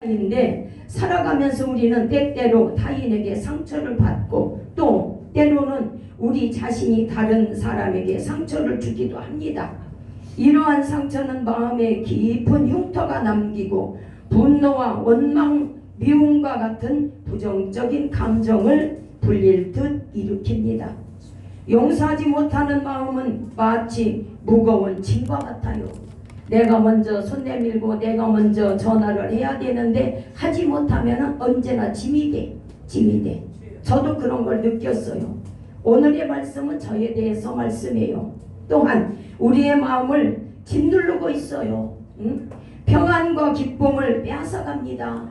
인데 살아가면서 우리는 때때로 타인에게 상처를 받고 또 때로는 우리 자신이 다른 사람에게 상처를 주기도 합니다. 이러한 상처는 마음에 깊은 흉터가 남기고 분노와 원망, 미움과 같은 부정적인 감정을 불릴 듯 일으킵니다. 용서하지 못하는 마음은 마치 무거운 짐과 같아요. 내가 먼저 손 내밀고 내가 먼저 전화를 해야 되는데 하지 못하면 언제나 짐이 돼. 저도 그런 걸 느꼈어요. 오늘의 말씀은 저에 대해서 말씀해요. 또한 우리의 마음을 짓누르고 있어요. 평안과 기쁨을 빼앗아갑니다.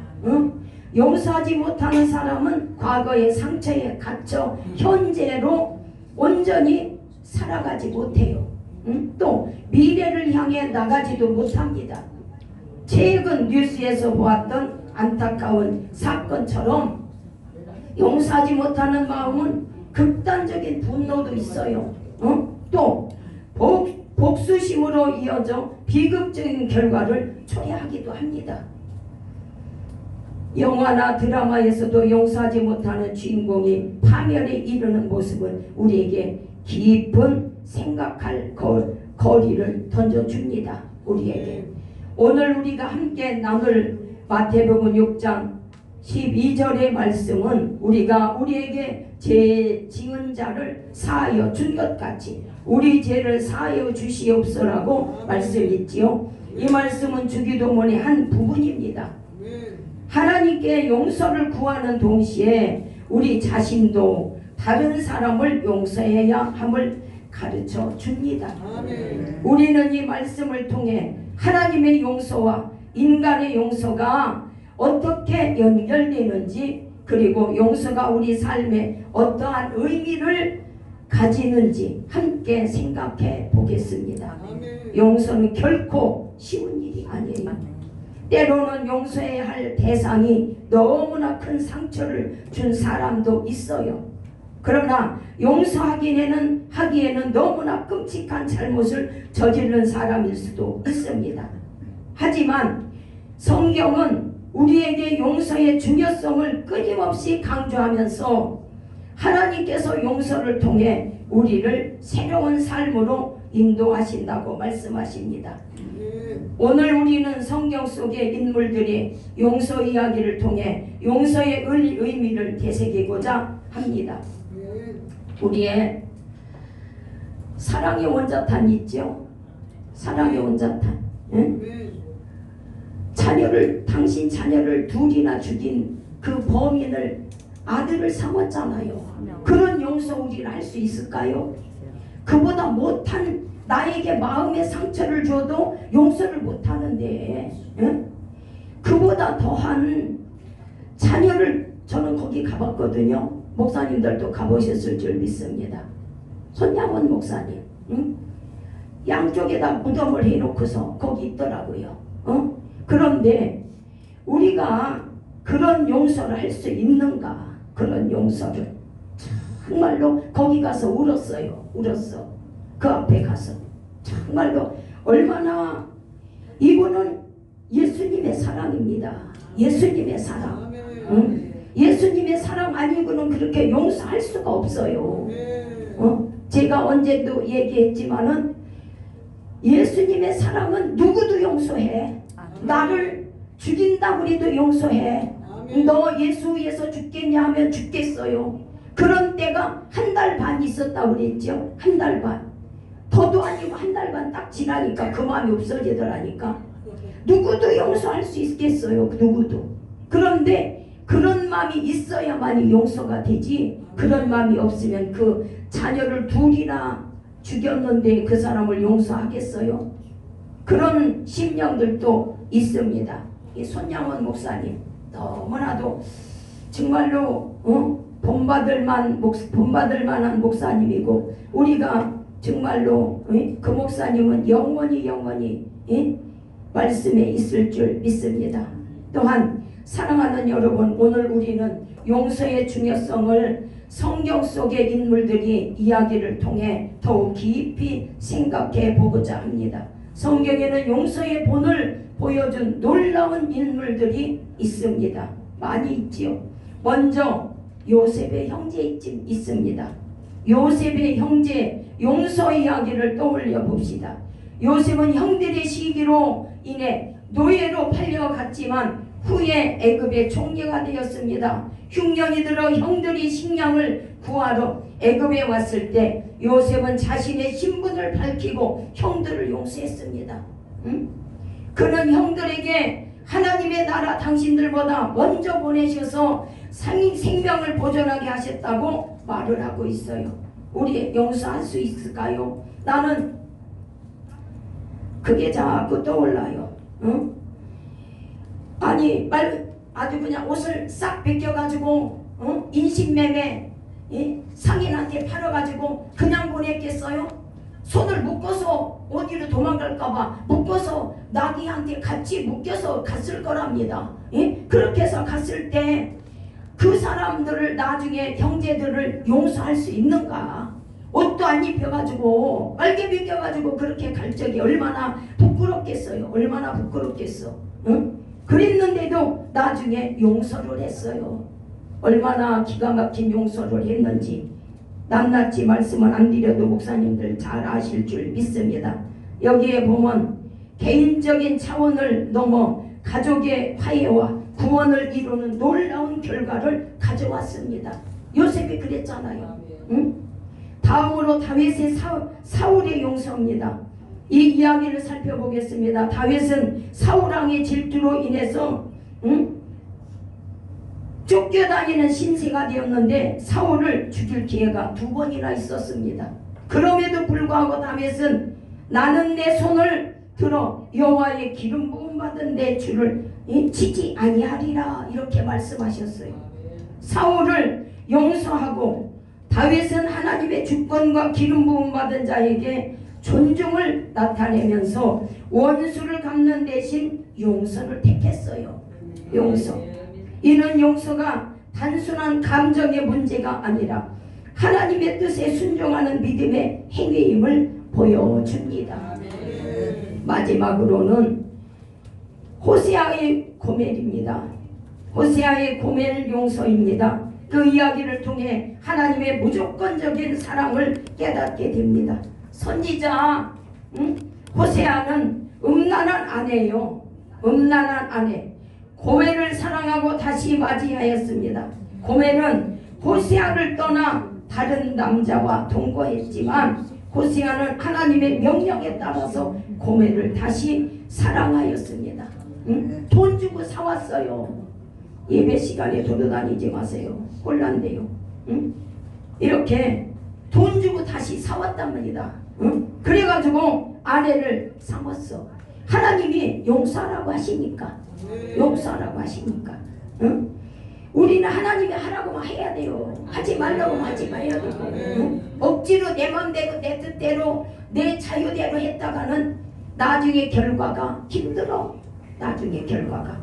용서하지 못하는 사람은 과거의 상처에 갇혀 현재로 온전히 살아가지 못해요. 또 미래를 향해 나가지도 못합니다. 최근 뉴스에서 보았던 안타까운 사건처럼 용서하지 못하는 마음은 극단적인 분노도 있어요. 또 복수심으로 이어져 비극적인 결과를 초래하기도 합니다. 영화나 드라마에서도 용서하지 못하는 주인공이 파멸에 이르는 모습은 우리에게 깊은 생각할 거리를 던져줍니다. 우리에게. 오늘 우리가 함께 나눌 마태복음 6장 12절의 말씀은 우리에게 죄 지은 자를 사하여 준 것 같이 우리 죄를 사하여 주시옵소라고 말씀했지요. 이 말씀은 주기도문의 한 부분입니다. 하나님께 용서를 구하는 동시에 우리 자신도 다른 사람을 용서해야 함을 가르쳐 줍니다. 우리는 이 말씀을 통해 하나님의 용서와 인간의 용서가 어떻게 연결되는지, 그리고 용서가 우리 삶에 어떠한 의미를 가지는지 함께 생각해 보겠습니다. 용서는 결코 쉬운 일이 아니에요. 때로는 용서해야 할 대상이 너무나 큰 상처를 준 사람도 있어요. 그러나 용서하기에는 너무나 끔찍한 잘못을 저지른 사람일 수도 있습니다. 하지만 성경은 우리에게 용서의 중요성을 끊임없이 강조하면서 하나님께서 용서를 통해 우리를 새로운 삶으로 인도하신다고 말씀하십니다. 오늘 우리는 성경 속의 인물들의 용서 이야기를 통해 용서의 의미를 되새기고자 합니다. 우리의 사랑의 원자탄 있죠? 사랑의 원자탄. 당신 자녀를 둘이나 죽인 그 범인을 아들을 삼았잖아요. 그런 용서 우리는 할 수 있을까요? 그보다 못한 나에게 마음의 상처를 줘도 용서를 못하는데 그보다 더한 자녀를, 저는 거기 가봤거든요. 목사님들도 가보셨을 줄 믿습니다. 손양원 목사님 양쪽에다 무덤을 해놓고서 거기 있더라고요. 그런데 우리가 그런 용서를 할 수 있는가? 그런 용서를 정말로 거기 가서 울었어요. 그 앞에 가서 정말로 얼마나, 이분은 예수님의 사랑입니다. 예수님의 사랑. 예수님의 사랑 아니고는 그렇게 용서할 수가 없어요. 제가 언제도 얘기했지만은 예수님의 사랑은 누구도 용서해. 나를 죽인다고 해도 용서해. 너 예수 위해서 죽겠냐 하면 죽겠어요. 그런 때가 한 달 반 있었다고 그랬죠. 한 달 반. 더도 아니고 한 달 반 딱 지나니까 그 마음이 없어지더라니까. 누구도 용서할 수 있겠어요. 누구도. 그런데 그런 마음이 있어야만이 용서가 되지, 그런 마음이 없으면 그 자녀를 둘이나 죽였는데 그 사람을 용서하겠어요? 그런 심령들도 있습니다. 이 손양원 목사님 너무나도 정말로 본받을 만한 목사님이고, 우리가 정말로 그 목사님은 영원히 말씀에 있을 줄 믿습니다. 또한 사랑하는 여러분, 오늘 우리는 용서의 중요성을 성경 속의 인물들이 이야기를 통해 더욱 깊이 생각해 보고자 합니다. 성경에는 용서의 본을 보여준 놀라운 인물들이 있습니다. 많이 있지요. 먼저 요셉의 형제 있습니다. 요셉의 형제 용서 이야기를 떠올려 봅시다. 요셉은 형들의 시기로 인해 노예로 팔려갔지만 후에 애굽의 총리가 되었습니다. 흉년이 들어 형들이 식량을 구하러 애굽에 왔을 때 요셉은 자신의 신분을 밝히고 형들을 용서했습니다. 그는 형들에게 하나님의 나라 당신들보다 먼저 보내셔서 생명을 보존하게 하셨다고 말을 하고 있어요. 우리 용서할 수 있을까요? 나는 그게 자꾸 떠올라요. 아니 아주 그냥 옷을 싹 벗겨가지고 인신매매 상인한테 팔아가지고 그냥 보냈겠어요? 손을 묶어서 어디로 도망갈까봐 묶어서 나귀한테 같이 묶여서 갔을 거랍니다. 그렇게 해서 갔을 때 그 사람들을 나중에 형제들을 용서할 수 있는가? 옷도 안 입혀가지고 빨개 벗겨가지고 그렇게 갈 적이 얼마나 부끄럽겠어요. 얼마나 부끄럽겠어. 그랬는데도 나중에 용서를 했어요. 얼마나 기가 막힌 용서를 했는지 낱낱이 말씀은 안 드려도 목사님들 잘 아실 줄 믿습니다. 여기에 보면 개인적인 차원을 넘어 가족의 화해와 구원을 이루는 놀라운 결과를 가져왔습니다. 요셉이 그랬잖아요. 다음으로 다윗의 사울의 용서입니다. 이 이야기를 살펴보겠습니다. 다윗은 사울왕의 질투로 인해서 쫓겨다니는 신세가 되었는데 사울을 죽일 기회가 2번이나 있었습니다. 그럼에도 불구하고 다윗은 나는 내 손을 들어 여호와의 기름 부음 받은 내 주를 치지 아니하리라 이렇게 말씀하셨어요. 사울을 용서하고 다윗은 하나님의 주권과 기름 부음 받은 자에게 존중을 나타내면서 원수를 갚는 대신 용서를 택했어요. 용서. 이는 용서가 단순한 감정의 문제가 아니라 하나님의 뜻에 순종하는 믿음의 행위임을 보여줍니다. 마지막으로는 호세아의 고멜입니다. 호세아의 고멜 용서입니다. 그 이야기를 통해 하나님의 무조건적인 사랑을 깨닫게 됩니다. 선지자 호세아는 음란한 아내예요. 음란한 아내. 고멜을 사랑하고 다시 맞이하였습니다. 고멜은 호세아를 떠나 다른 남자와 동거했지만 호세아는 하나님의 명령에 따라서 고멜을 다시 사랑하였습니다. 돈 주고 사왔어요. 예배 시간에 돌아다니지 마세요. 혼란돼요. 이렇게 돈 주고 다시 사왔단 말이다. 그래가지고 아내를 삼았어. 하나님이 용서하라고 하시니까. 용서하라고 하시니까. 우리는 하나님이 하라고만 해야 돼요. 하지 말라고만 하지 말아야 되고. 억지로 내 맘대로 내 뜻대로 내 자유대로 했다가는 나중에 결과가 힘들어. 나중에 결과가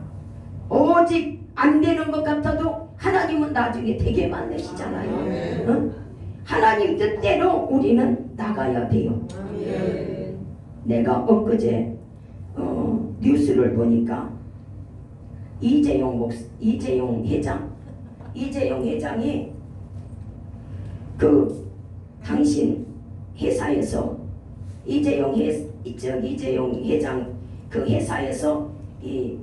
오직 안 되는 것 같아도 하나님은 나중에 되게 만드시잖아요. 하나님 뜻대로 우리는 나가야 돼요. 내가 엊그제 뉴스를 보니까 이재용 회장이 그 당신 회사에서 이재용 회장 그 회사에서 이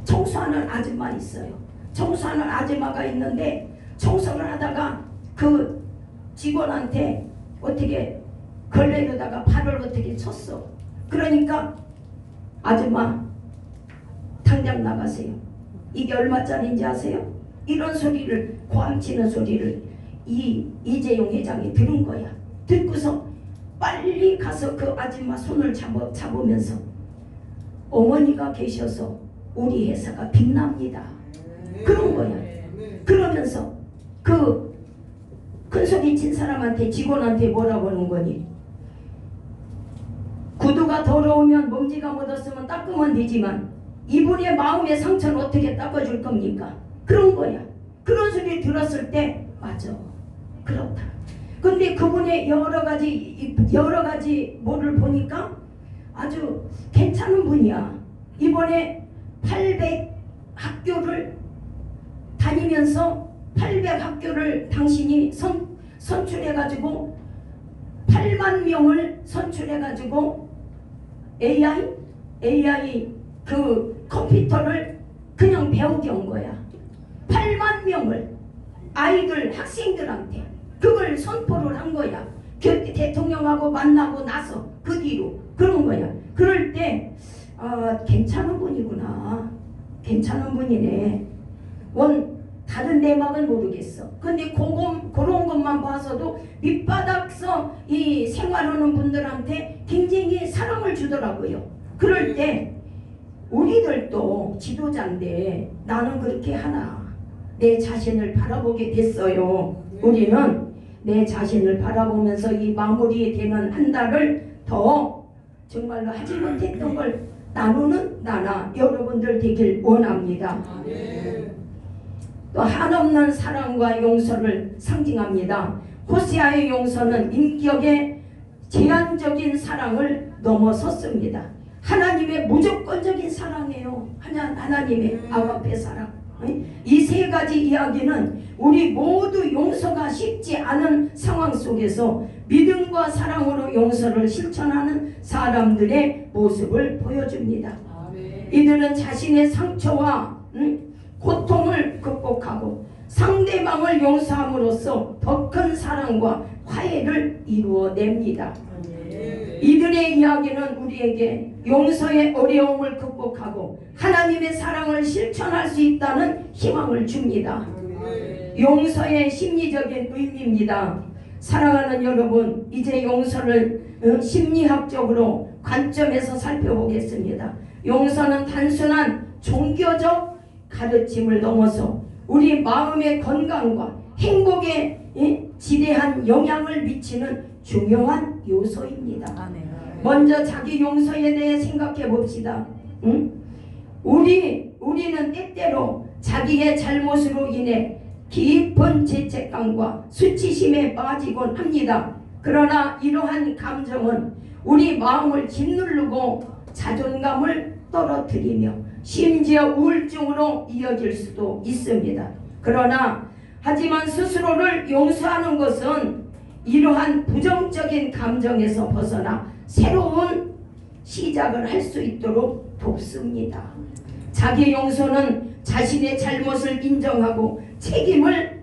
청소하는 아줌마 있어요. 청소하는 아줌마가 있는데 청소를 하다가 그 직원한테 어떻게 걸레로다가 발을 어떻게 쳤어. 그러니까 아줌마 당장 나가세요. 이게 얼마짜리인지 아세요? 이런 소리를 고함치는 소리를 이재용 회장이 들은 거야. 듣고서 빨리 가서 그 아줌마 손을 잡으면서 어머니가 계셔서 우리 회사가 빛납니다. 그런 거야. 그러면서 그 큰소리 친 사람한테 직원한테 뭐라고 하는 거니? 구두가 더러우면 먼지가 묻었으면 닦으면 되지만 이분의 마음의 상처는 어떻게 닦아줄 겁니까? 그런 거야. 그런 소리 들었을 때 맞아. 그렇다. 근데 그분의 여러 가지 뭐를 보니까 아주 괜찮은 분이야. 이번에 800 학교를 다니면서 800 학교를 당신이 선출해가지고 8만 명을 선출해가지고 AI 그 컴퓨터를 그냥 배우게 온 거야. 8만 명을 아이들 학생들한테 그걸 선포를 한 거야. 대통령하고 만나고 나서 그 뒤로 그런 거야. 그럴 때 괜찮은 분이구나. 괜찮은 분이네. 다른 내막은 모르겠어. 근데 그런 것만 봐서도 밑바닥서 이 생활하는 분들한테 굉장히 사랑을 주더라고요. 그럴 때 우리들도 지도자인데 나는 그렇게 하나 내 자신을 바라보게 됐어요. 우리는 내 자신을 바라보면서 이 마무리되는 한 달을 더 정말로 하지 못했던 걸 나누는 나나 여러분들 되길 원합니다. 또 한없는 사랑과 용서를 상징합니다. 호세아의 용서는 인격의 제한적인 사랑을 넘어섰습니다. 하나님의 무조건적인 사랑이에요. 하나님의 아가페 사랑. 이 세 가지 이야기는 우리 모두 용서가 쉽지 않은 상황 속에서 믿음과 사랑으로 용서를 실천하는 사람들의 모습을 보여줍니다. 이들은 자신의 상처와 고통을 극복하고 상대방을 용서함으로써 더 큰 사랑과 화해를 이루어냅니다. 이들의 이야기는 우리에게 용서의 어려움을 극복하고 하나님의 사랑을 실천할 수 있다는 희망을 줍니다. 용서의 심리적인 의미입니다. 사랑하는 여러분, 이제 용서를 심리학적으로 관점에서 살펴보겠습니다. 용서는 단순한 종교적 가르침을 넘어서 우리 마음의 건강과 행복에 지대한 영향을 미치는 중요한 요소입니다. 먼저 자기 용서에 대해 생각해 봅시다. 우리는 때때로 자기의 잘못으로 인해 깊은 죄책감과 수치심에 빠지곤 합니다. 그러나 이러한 감정은 우리 마음을 짓누르고 자존감을 떨어뜨리며 심지어 우울증으로 이어질 수도 있습니다. 하지만 스스로를 용서하는 것은 이러한 부정적인 감정에서 벗어나 새로운 시작을 할 수 있도록 돕습니다. 자기 용서는 자신의 잘못을 인정하고 책임을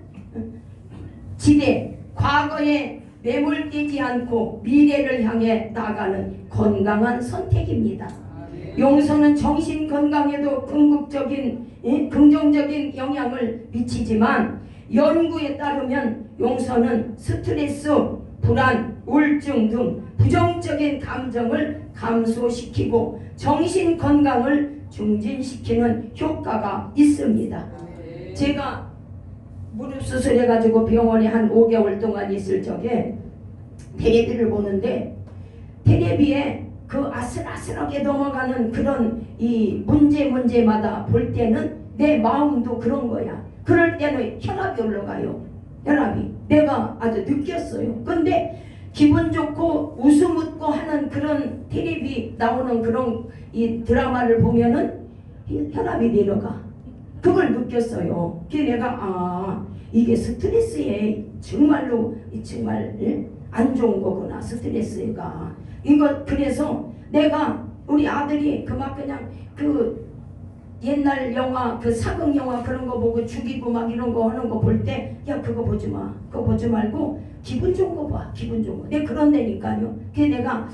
지되 과거에 매몰되지 않고 미래를 향해 나가는 건강한 선택입니다. 용서는 정신 건강에도 긍정적인 영향을 미치지만 연구에 따르면 용서는 스트레스, 불안, 우울증 등 부정적인 감정을 감소시키고 정신 건강을 증진시키는 효과가 있습니다. 제가 무릎 수술해가지고 병원에 한 5개월 동안 있을 적에 텔레비를 보는데 텔레비에 그 아슬아슬하게 넘어가는 그런 이 문제마다 볼 때는 내 마음도 그런 거야. 그럴 때는 혈압이 올라가요. 혈압이. 내가 아주 느꼈어요. 근데 기분 좋고 웃음 웃고 하는 그런 텔레비 나오는 그런 이 드라마를 보면은 혈압이 내려가. 그걸 느꼈어요. 그래서 내가 이게 스트레스에 정말 안 좋은 거구나. 스트레스가. 그래서 내가 우리 아들이 그냥 옛날 영화 사극 영화 그런 거 보고 죽이고 막 이런 거 하는 거 볼 때 야 그거 보지 마. 그거 보지 말고 기분 좋은 거 봐. 기분 좋은 거. 내가 그런다니까요. 그래서 내가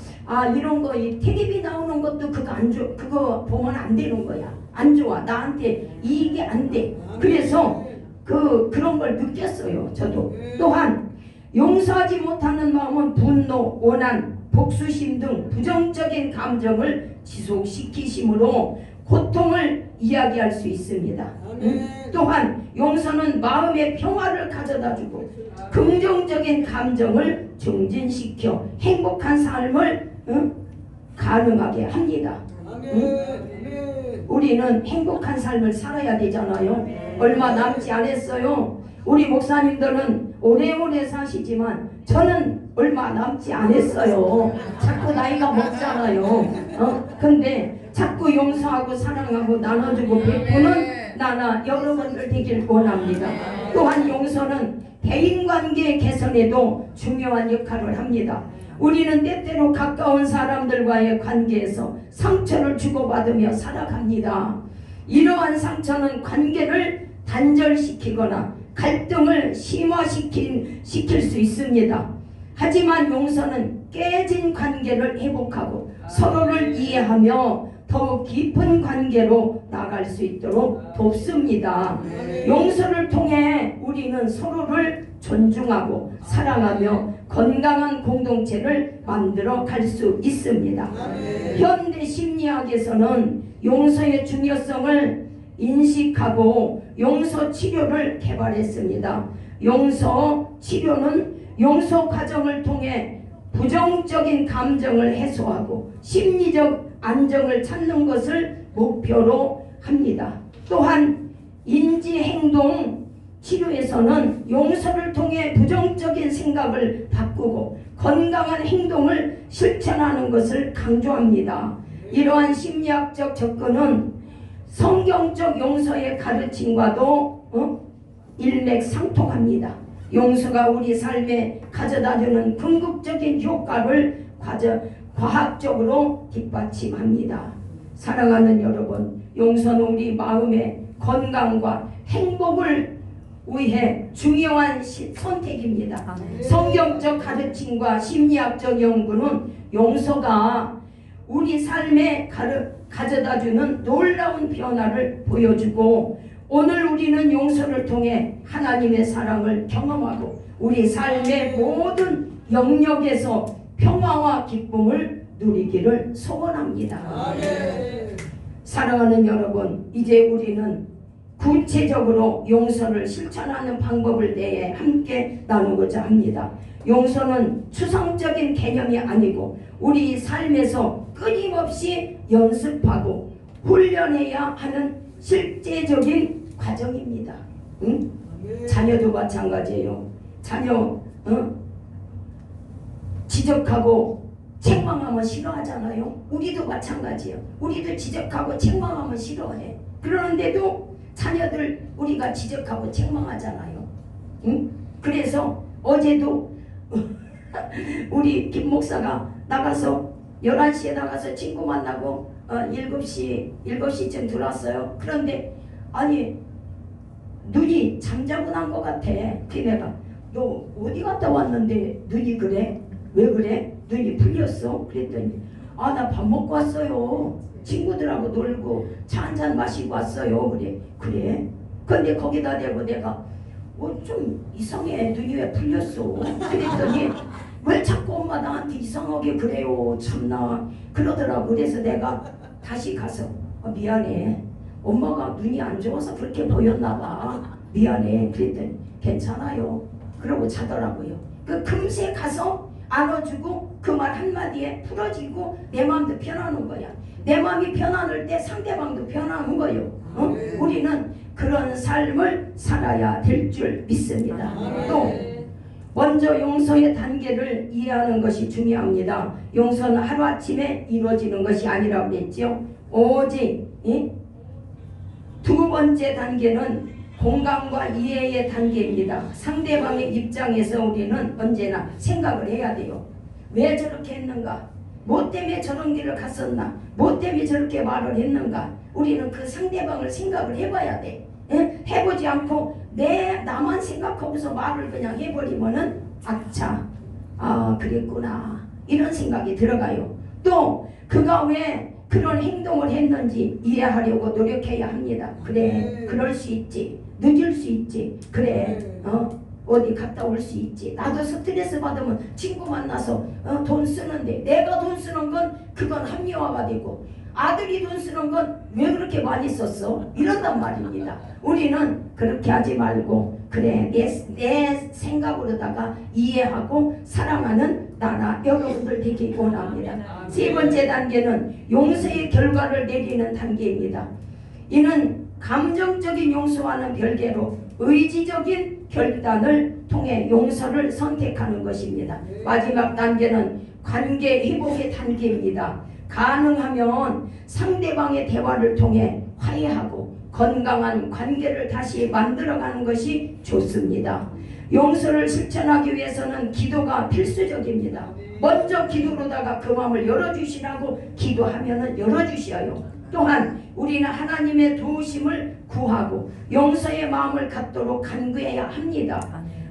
이런 거 이 텔레비 나오는 것도 그거 보면 안 되는 거야. 안 좋아. 나한테 이익이 안 돼. 그래서 그런 걸 느꼈어요. 저도. 또한 용서하지 못하는 마음은 분노, 원한, 복수심 등 부정적인 감정을 지속시키심으로 고통을 이야기할 수 있습니다. 또한 용서는 마음의 평화를 가져다주고 긍정적인 감정을 증진시켜 행복한 삶을 가능하게 합니다. 우리는 행복한 삶을 살아야 되잖아요. 얼마 남지 않았어요. 우리 목사님들은 오래오래 사시지만 저는 얼마 남지 않았어요. 자꾸 나이가 먹잖아요. 근데 자꾸 용서하고 사랑하고 나눠주고 베푸는 나나 여러분들 되길 원합니다. 또한 용서는 대인관계 개선에도 중요한 역할을 합니다. 우리는 때때로 가까운 사람들과의 관계에서 상처를 주고받으며 살아갑니다. 이러한 상처는 관계를 단절시키거나 갈등을 심화시킬 수 있습니다. 하지만 용서는 깨진 관계를 회복하고 서로를 이해하며 더욱 깊은 관계로 나갈 수 있도록 돕습니다. 용서를 통해 우리는 서로를 존중하고 사랑하며 건강한 공동체를 만들어 갈 수 있습니다. 현대 심리학에서는 용서의 중요성을 인식하고 용서 치료를 개발했습니다. 용서 치료는 용서 과정을 통해 부정적인 감정을 해소하고 심리적 안정을 찾는 것을 목표로 합니다. 또한 인지행동 치료에서는 용서를 통해 부정적인 생각을 바꾸고 건강한 행동을 실천하는 것을 강조합니다. 이러한 심리학적 접근은 성경적 용서의 가르침과도 일맥상통합니다. 용서가 우리 삶에 가져다주는 궁극적인 효과를 과학적으로 뒷받침합니다. 사랑하는 여러분, 용서는 우리 마음의 건강과 행복을 위해 중요한 선택입니다. 성경적 가르침과 심리학적 연구는 용서가 우리 삶에 가져다주는 놀라운 변화를 보여주고 오늘 우리는 용서를 통해 하나님의 사랑을 경험하고 우리 삶의 모든 영역에서 평화와 기쁨을 누리기를 소원합니다. 사랑하는 여러분, 이제 우리는 구체적으로 용서를 실천하는 방법을 대해 함께 나누고자 합니다. 용서는 추상적인 개념이 아니고 우리 삶에서 끊임없이 연습하고 훈련해야 하는 실제적인 과정입니다. 응? 자녀도 마찬가지예요. 자녀 지적하고 책망하면 싫어하잖아요. 우리도 마찬가지예요. 우리도 지적하고 책망하면 싫어해. 그러는데도 자녀들 우리가 지적하고 책망하잖아요. 응? 그래서 어제도 우리 김 목사가 나가서 11시에 나가서 친구 만나고 7시쯤 들어왔어요. 그런데 아니 눈이 잠자고 난 것 같아. 그 내가 너 어디 갔다 왔는데 눈이 그래? 왜 그래? 눈이 풀렸어? 그랬더니 아 나 밥 먹고 왔어요. 친구들하고 놀고 차 한잔 마시고 왔어요. 그래? 근데 거기다 대고 내가 좀 이상해. 눈이 왜 풀렸어? 그랬더니 왜 자꾸 엄마 나한테 이상하게 그래요. 참나 그러더라고. 그래서 내가 다시 가서 미안해. 엄마가 눈이 안 좋아서 그렇게 보였나 봐. 미안해. 그랬더니 괜찮아요. 그러고 자더라고요. 그 금세 가서 안아주고 그 말 한마디에 풀어지고 내 마음도 편하는 거야. 내 마음이 편안할 때 상대방도 편하는 거예요. 우리는 그런 삶을 살아야 될 줄 믿습니다. 또 먼저 용서의 단계를 이해하는 것이 중요합니다. 용서는 하루아침에 이루어지는 것이 아니라고 그랬죠. 오직 두 번째 단계는 공감과 이해의 단계입니다. 상대방의 입장에서 우리는 언제나 생각을 해야 돼요. 왜 저렇게 했는가? 뭐 때문에 저런 길을 갔었나? 뭐 때문에 저렇게 말을 했는가? 우리는 그 상대방을 생각을 해봐야 돼. 해보지 않고 나만 생각하고서 말을 그냥 해버리면은 아차, 그랬구나 이런 생각이 들어가요. 또 그가 왜 그런 행동을 했는지 이해하려고 노력해야 합니다. 그래, 그럴 수 있지. 늦을 수 있지. 그래, 어디 갔다 올 수 있지. 나도 스트레스 받으면 친구 만나서 돈 쓰는데 내가 돈 쓰는 건 그건 합리화가 되고 아들이 돈 쓰는 건 왜 그렇게 많이 썼어? 이런단 말입니다. 우리는 그렇게 하지 말고 그래, 내 생각으로다가 이해하고 사랑하는 나라 여러분들 되기 원합니다. 세 번째 단계는 용서의 결과를 내리는 단계입니다. 이는 감정적인 용서와는 별개로 의지적인 결단을 통해 용서를 선택하는 것입니다. 마지막 단계는 관계 회복의 단계입니다. 가능하면 상대방의 대화를 통해 화해하고 건강한 관계를 다시 만들어가는 것이 좋습니다. 용서를 실천하기 위해서는 기도가 필수적입니다. 먼저 기도로다가 그 마음을 열어주시라고 기도하면 열어주셔요. 또한 우리는 하나님의 도우심을 구하고 용서의 마음을 갖도록 간구해야 합니다.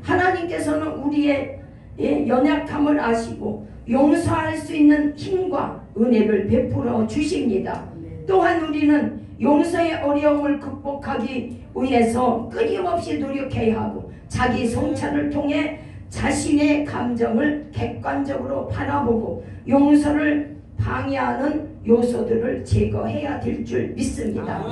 하나님께서는 우리의 연약함을 아시고 용서할 수 있는 힘과 은혜를 베풀어 주십니다. 또한 우리는 용서의 어려움을 극복하기 위해서 끊임없이 노력해야 하고 자기 성찰을 통해 자신의 감정을 객관적으로 바라보고 용서를 방해하는 요소들을 제거해야 될 줄 믿습니다.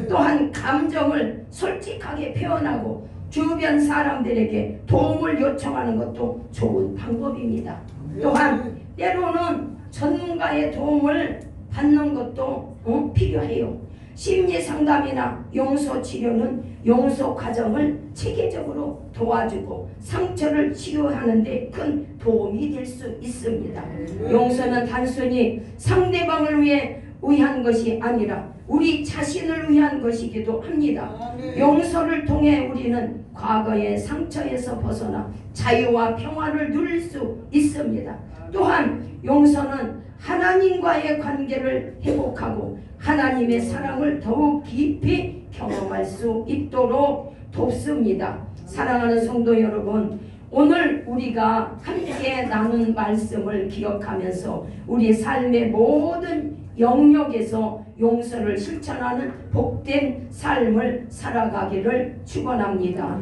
또한 감정을 솔직하게 표현하고 주변 사람들에게 도움을 요청하는 것도 좋은 방법입니다. 또한 때로는 전문가의 도움을 받는 것도 필요해요. 심리상담이나 용서치료는 용서 과정을 체계적으로 도와주고 상처를 치유하는 데 큰 도움이 될 수 있습니다. 용서는 단순히 상대방을 위한 것이 아니라 우리 자신을 위한 것이기도 합니다. 용서를 통해 우리는 과거의 상처에서 벗어나 자유와 평화를 누릴 수 있습니다. 또한 용서는 하나님과의 관계를 회복하고 하나님의 사랑을 더욱 깊이 경험할 수 있도록 돕습니다. 사랑하는 성도 여러분, 오늘 우리가 함께 나눈 말씀을 기억하면서 우리 삶의 모든 영역에서 용서를 실천하는 복된 삶을 살아가기를 축원합니다.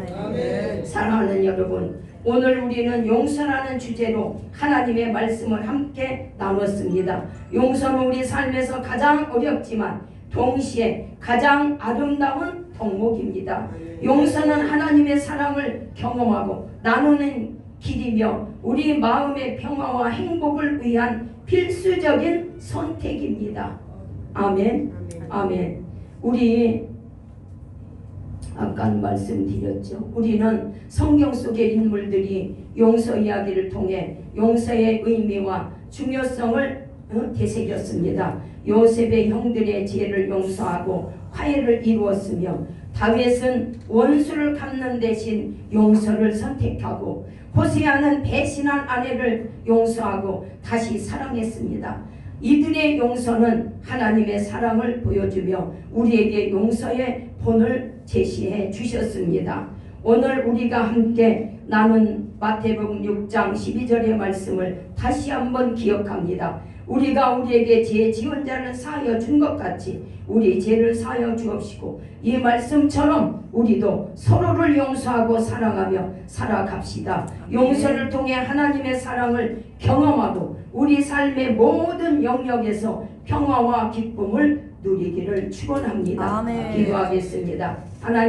사랑하는 여러분, 오늘 우리는 용서라는 주제로 하나님의 말씀을 함께 나눴습니다. 용서는 우리 삶에서 가장 어렵지만 동시에 가장 아름다운 덕목입니다. 용서는 하나님의 사랑을 경험하고 나누는 길이며 우리 마음의 평화와 행복을 위한 필수적인 선택입니다. 아멘. 아멘. 우리 아까 말씀드렸죠. 우리는 성경 속의 인물들이 용서 이야기를 통해 용서의 의미와 중요성을 되새겼습니다. 요셉의 형들의 죄를 용서하고 화해를 이루었으며 다윗은 원수를 갚는 대신 용서를 선택하고 호세아는 배신한 아내를 용서하고 다시 사랑했습니다. 이들의 용서는 하나님의 사랑을 보여주며 우리에게 용서의 본을 제시해 주셨습니다. 오늘 우리가 함께 나눈 마태복음 6장 12절의 말씀을 다시 한번 기억합니다. 우리가 우리에게 죄 지은 자를 사하여 준 것 같이 우리 죄를 사하여 주옵시고 이 말씀처럼 우리도 서로를 용서하고 사랑하며 살아갑시다. 용서를 통해 하나님의 사랑을 경험하고 우리 삶의 모든 영역에서 평화와 기쁨을 누리기를 축원합니다. 기도하겠습니다. 하나님